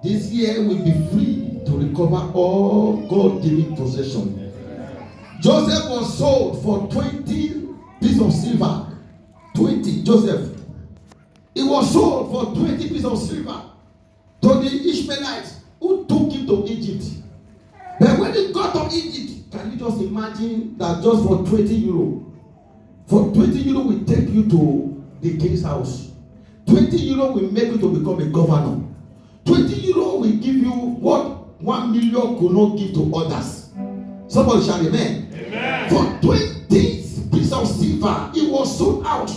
this year will be free to recover all God-given possession. Joseph was sold for 20 pieces of silver. 20, Joseph. He was sold for 20 pieces of silver to the Ishmaelites who took him to Egypt. But when he got to Egypt, can you just imagine that just for 20 euro? For 20 euro will take you to the king's house. 20 euro will make you to become a governor. 20 euro will give you what 1 million could not give to others. Somebody shout amen. Amen. For 20 pieces of silver, it was sold out.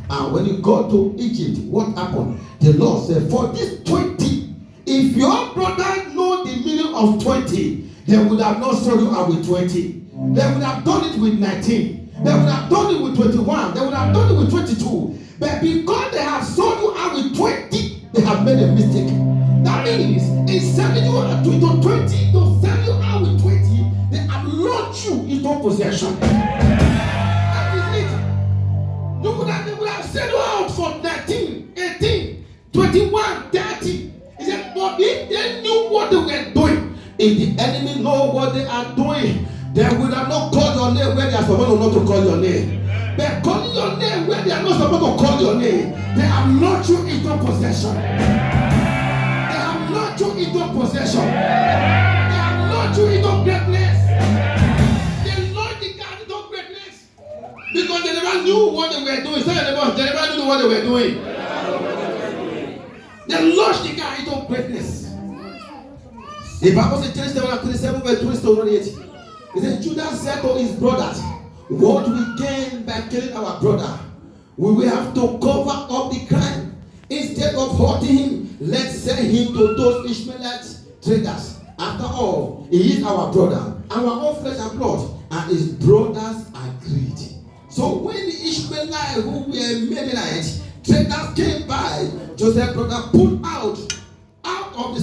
And when you got to Egypt, what happened? The Lord said, for this 20, if your brother know the meaning of 20, they would have not sold you out with 20. They would have done it with 19. They would have done it with 21. They would have done it with 22. But because they have sold you out with 20, they have made a mistake. That means in selling you out to 20, to sell you out with 20, they have launched you into possession. That is it. They would have sold you out for 19, 18, 21, 30. He said, but if they knew what they were doing, if the enemy know what they are doing, they would have not called your name where they are supposed not to call your name. They're calling your name where they are not supposed to call your name. They have launched you into possession. They have launched you into possession. They have launched you into greatness. They launched the guy into greatness because they never knew what they were doing. They never knew what they were doing. They launched the guy into greatness. The Bible says, Genesis 27 verse 28. It says, Judah said to his brothers, what we gain by killing our brother, we will have to cover up the crime. Instead of hurting him, let's send him to those Ishmaelite traders. After all, he is our brother, our own flesh and blood, and his brothers agreed. So when the Ishmaelites who were Midianites traders came by, Joseph's brother pulled out of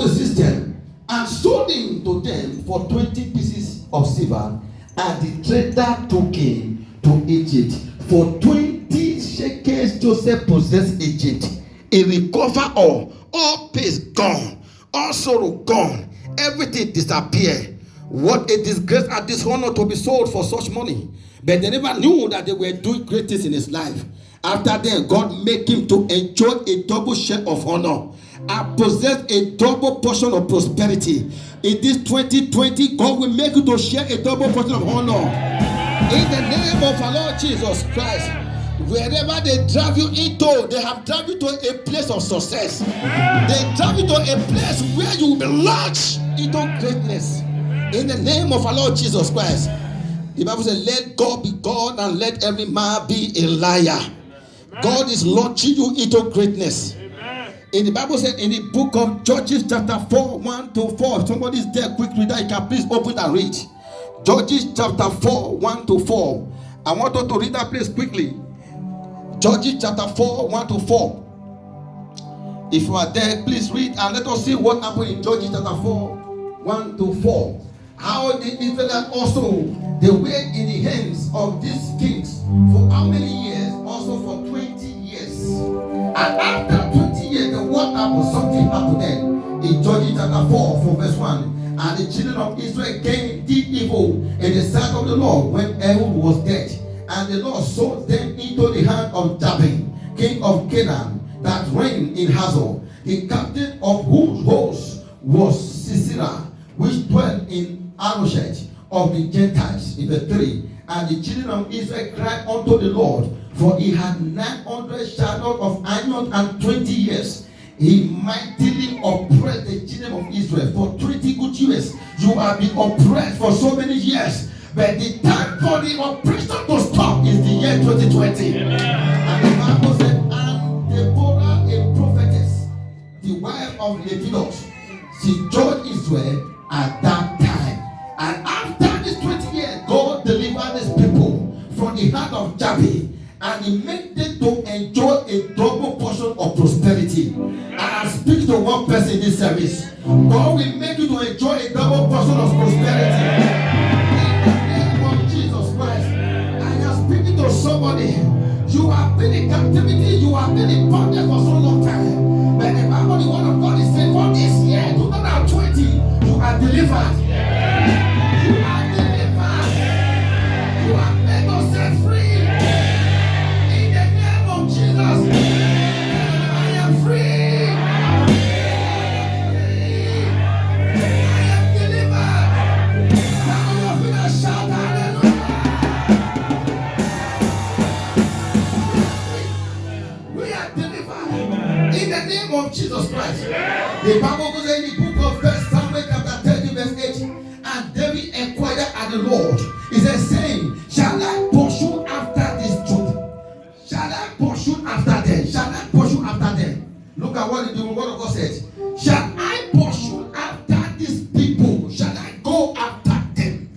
the system and sold him to them for 20 pieces of silver, and the trader took him to Egypt. For 20 shekels, Joseph possessed Egypt. He recovered all pain gone, all sorrow gone, everything disappeared. What a disgrace and dishonor to be sold for such money. But they never knew that they were doing great things in his life. After that, God made him to enjoy a double share of honor and possess a double portion of prosperity. In this 2020, God will make you to share a double portion of honor. In the name of our Lord Jesus Christ, wherever they drive you into, they have drive you to a place of success. They drive you to a place where you will be launched into greatness. In the name of our Lord Jesus Christ. The Bible says, let God be God and let every man be a liar. God is launching you into greatness. In the Bible said in the book of Judges chapter 4, 1-4. If somebody is there, quick reader, you can please open and read. Judges chapter 4, 1-4. I want you to read that place quickly. Judges chapter 4, 1-4. If you are there, please read and let us see what happened in Judges chapter 4, 1-4. How the Israelites also, they were in the hands of these kings for how many years? Also for 20 years. And after 20 years, what happened? Something happened then. In Judges chapter 4, from verse 1. And the children of Israel came deep evil in the sight of the Lord when Ehud was dead. And the Lord sold them into the hand of Jabin, king of Canaan, that reigned in Hazor. The captain of whose host was Sisera, which dwelt in Arosheth of the Gentiles. In verse 3. And the children of Israel cried unto the Lord, for he had 900 chariots of iron and 20 years. He mightily oppressed the children of Israel for 20 good years. You have been oppressed for so many years. But the time for the oppression to stop is the year 2020. And the Bible said, and Deborah, a prophetess, the wife of Leviticus, she judged Israel at that time. And after this 20 years, God delivered his people from the hand of Jabin. And he made them to enjoy a double portion of prosperity. And I speak to one person in this service. God will make you to enjoy a double portion of prosperity. In the name of Jesus Christ. I am speaking to somebody. You have been in captivity, you have been in bondage for so long time. But the Bible, the word of God is saying, for this year, 2020, you are delivered. You are delivered. You are made to set free. In the name of Jesus, I am free. I am delivered. Now you feel a shout, hallelujah. We are delivered. In the name of Jesus Christ. The Bible goes in the book of 1 Samuel chapter 30 verse 8. And David inquired at the Lord. He said, saying, shall I pursue after this truth? Shall I pursue after them? Shall I pursue after them? Look at what the word of God says. Shall I pursue after these people? Shall I go after them?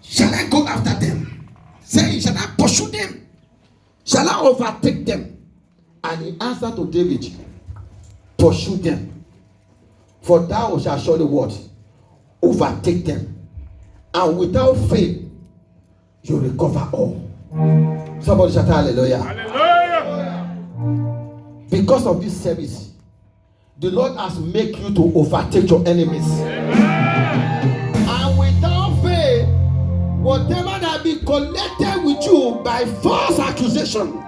Shall I go after them? Saying, shall I pursue them? Shall I overtake them? And he answered to David, pursue them. For thou shalt surely what? Overtake them. And without faith, you recover all. Somebody shout hallelujah. Hallelujah. Because of this service, the Lord has made you to overtake your enemies. Amen. And without faith, whatever that be collected with you by false accusation,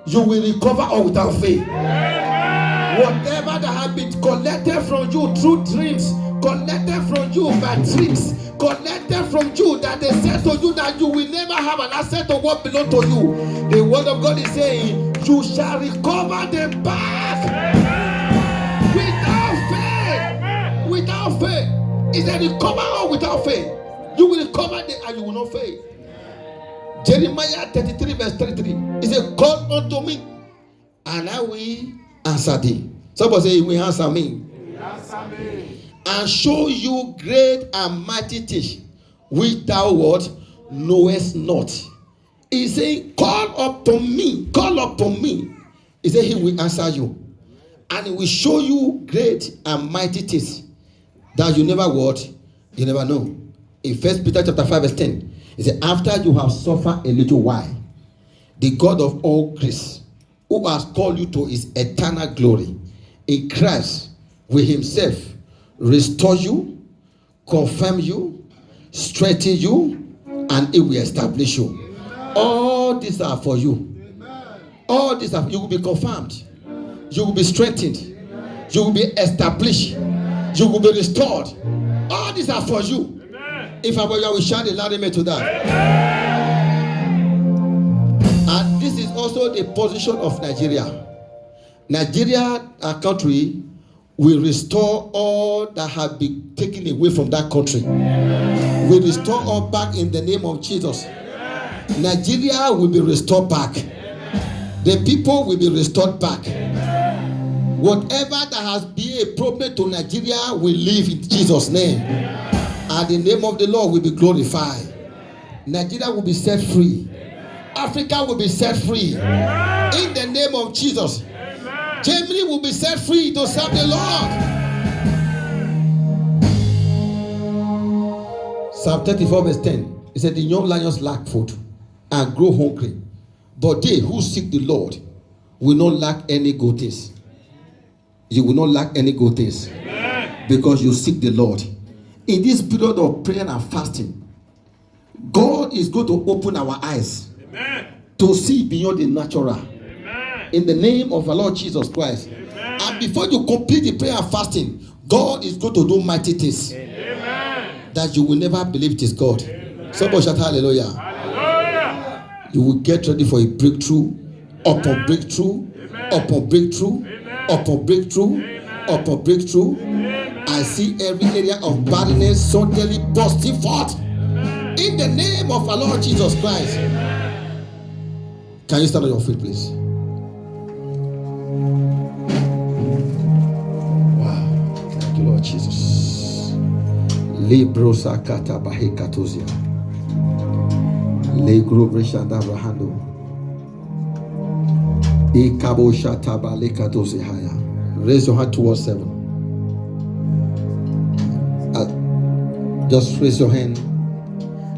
you will recover all without faith. Amen. Whatever that has been collected from you through dreams, collected from you by tricks, collected from you that they said to you that you will never have an asset of what belongs to you. The word of God is saying, you shall recover them back. Amen. Without faith. Without faith. Is that recover all without faith? You will recover them and you will not fail. Jeremiah 33 verse 33. He said, call unto me and I will answer thee. Somebody say, he will answer me. Answer me. And show you great and mighty things which thou what knowest not. He said, call upon me. Call upon me. He said, he will answer you. And he will show you great and mighty things that you never what? You never know. In 1 Peter chapter 5 verse 10. He said, after you have suffered a little while, the God of all grace, who has called you to his eternal glory, in Christ will himself restore you, confirm you, strengthen you, and it will establish you. Amen. All these are for you. Amen. All these are, you will be confirmed. Amen. You will be strengthened. Amen. You will be established. Amen. You will be restored. Amen. All these are for you. Amen. If I were you, I will shout a loud amen to that. Amen. And this is also the position of Nigeria. Nigeria, our country, will restore all that have been taken away from that country. Amen. We restore all back in the name of Jesus. Amen. Nigeria will be restored back. Amen. The people will be restored back. Amen. Whatever that has been a problem to Nigeria will leave in Jesus' name. Amen. And the name of the Lord will be glorified. Amen. Nigeria will be set free. Amen. Africa will be set free. Amen. In the name of Jesus. Germany will be set free to serve the Lord. Psalm 34 verse 10. It said, the young lions lack food and grow hungry, but they who seek the Lord will not lack any good things. You will not lack any good things. Amen. Because you seek the Lord. In this period of prayer and fasting, God is going to open our eyes. Amen. To see beyond the natural. In the name of our Lord Jesus Christ. Amen. And before you complete the prayer and fasting, God is going to do mighty things. Amen. That you will never believe it is God. Amen. Somebody shout hallelujah. Hallelujah. You will get ready for a breakthrough, upon breakthrough, upon breakthrough, upon breakthrough, upon breakthrough. I see every area of barrenness suddenly bursting forth. In the name of our Lord Jesus Christ. Amen. Can you stand on your feet, please? Lord Jesus. Librosa kata bahikatozia. Legro breshanda brahando. Ikabo shata balekatozia haya. Raise your hand towards heaven. Just raise your hand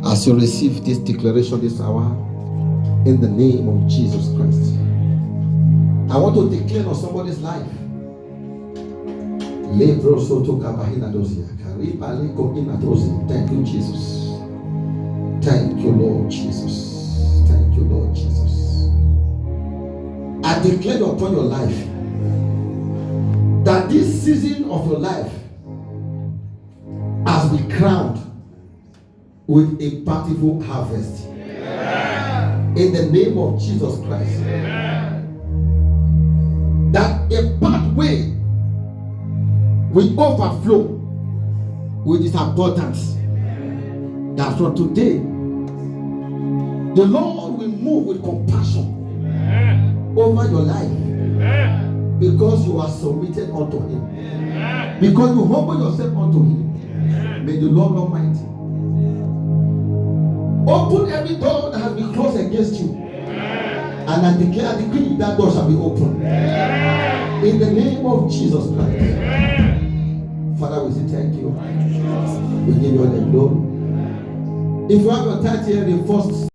as you receive this declaration this hour. In the name of Jesus Christ. I want to declare on somebody's life. Thank you, Jesus. Thank you, Lord Jesus. Thank you, Lord Jesus. I declare upon your life that this season of your life has been crowned with a bountiful harvest. In the name of Jesus Christ. That a pathway will overflow with this abundance. That from today, the Lord will move with compassion over your life because you are submitted unto Him. Because you humble yourself unto Him. May the Lord Almighty open every door that has been closed against you. And I declare, I decree that door shall be open. In the name of Jesus Christ. Father, we say thank you. We give you all the glory. If you have your tithe here, the first